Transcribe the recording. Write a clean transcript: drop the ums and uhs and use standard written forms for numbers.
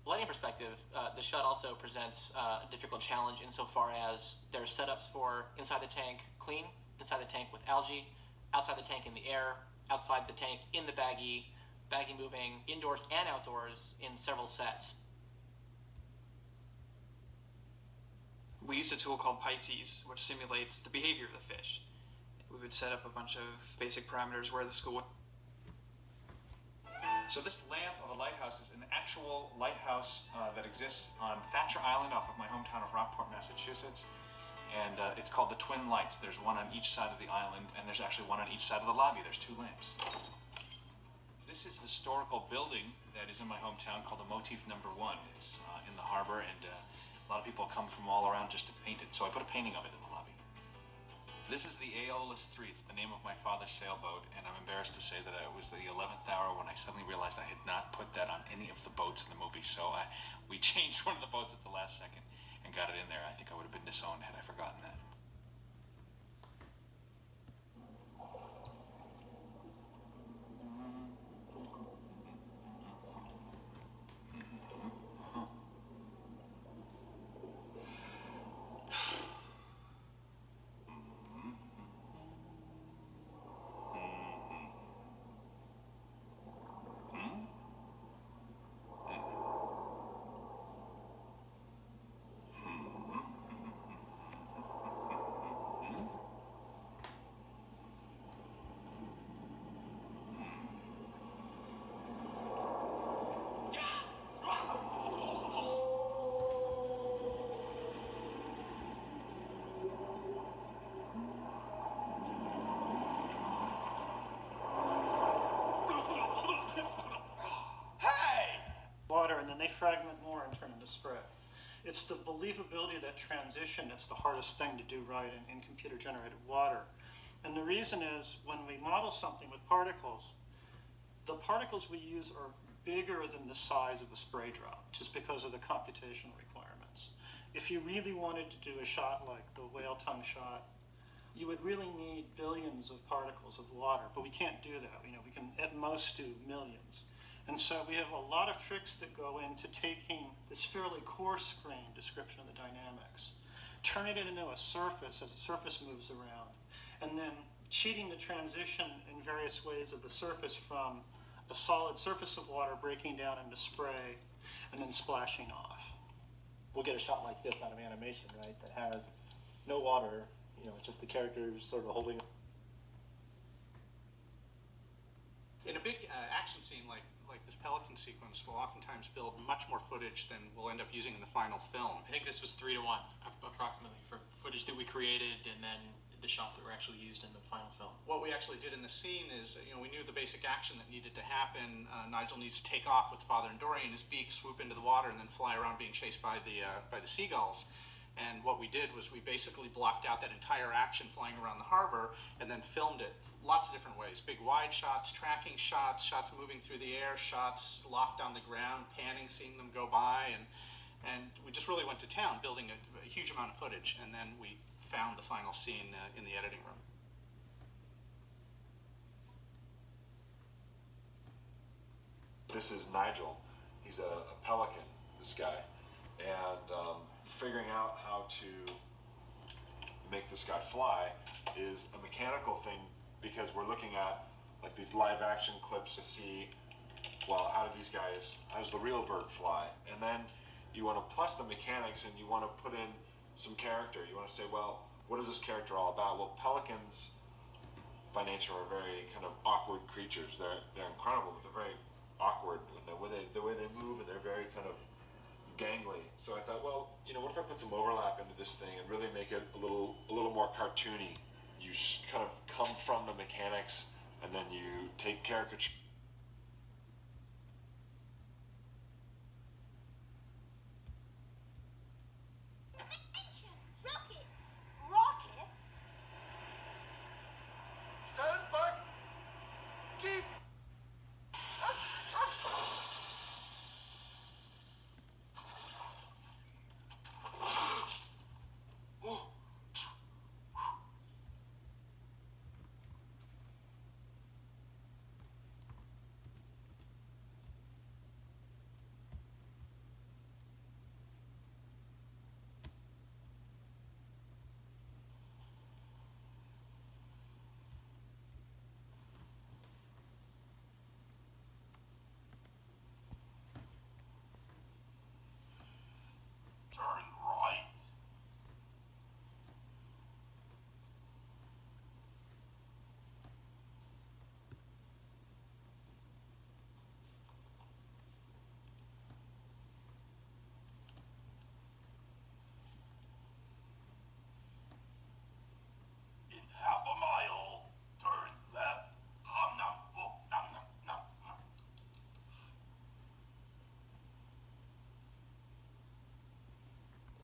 lighting perspective, the shot also presents a difficult challenge insofar as there are setups for inside the tank clean, inside the tank with algae, outside the tank in the air, outside the tank in the baggie moving indoors and outdoors in several sets. We used a tool called Pisces, which simulates the behavior of the fish. We would set up a bunch of basic parameters where the school would. So this lamp of a lighthouse is an actual lighthouse that exists on Thatcher Island off of my hometown of Rockport, Massachusetts. And it's called the Twin Lights. There's one on each side of the island, and there's actually one on each side of the lobby. There's two lamps. This is a historical building that is in my hometown called the Motif Number 1. It's in the harbor, and a lot of people come from all around just to paint it. So I put a painting of it in the lobby. This is the Aeolus 3. It's the name of my father's sailboat, and I'm embarrassed to say that it was the 11th hour when I suddenly realized I had not put that on any of the boats in the movie. So we changed one of the boats at the last second and got it in there. I think I would have been disowned had I forgotten that. Water, and then they fragment more and turn into spray. It's the believability of that transition that's the hardest thing to do right in computer-generated water. And the reason is, when we model something with particles, the particles we use are bigger than the size of the spray drop, just because of the computational requirements. If you really wanted to do a shot like the whale tongue shot, you would really need billions of particles of water, but we can't do that. We can at most do millions. And so we have a lot of tricks that go into taking this fairly coarse-grained description of the dynamics, turning it into a surface as the surface moves around, and then cheating the transition in various ways of the surface from a solid surface of water breaking down into spray and then splashing off. We'll get a shot like this out of animation, right, that has no water, it's just the characters sort of holding. In a big action scene like this pelican sequence, we'll oftentimes build much more footage than we'll end up using in the final film. I think this was 3 to 1, approximately, for footage that we created and then the shots that were actually used in the final film. What we actually did in the scene is, we knew the basic action that needed to happen. Nigel needs to take off with Father and Dory in his beak, swoop into the water, and then fly around being chased by the seagulls. And what we did was we basically blocked out that entire action flying around the harbor and then filmed it lots of different ways. Big wide shots, tracking shots, shots moving through the air, shots locked on the ground, panning, seeing them go by. And we just really went to town building a huge amount of footage. And then we found the final scene in the editing room. This is Nigel. He's a pelican, this guy. And figuring out how to make this guy fly is a mechanical thing, because we're looking at like these live action clips to see, well, how does the real bird fly? And then you want to plus the mechanics, and you want to put in some character. You want to say, well, what is this character all about? Well, pelicans by nature are very kind of awkward creatures. They're incredible, but they're very awkward in the way they move, and they're very kind of gangly. So I thought, well, what if I put some overlap into this thing and really make it a little more cartoony? You kind of come from the mechanics, and then you take caricature.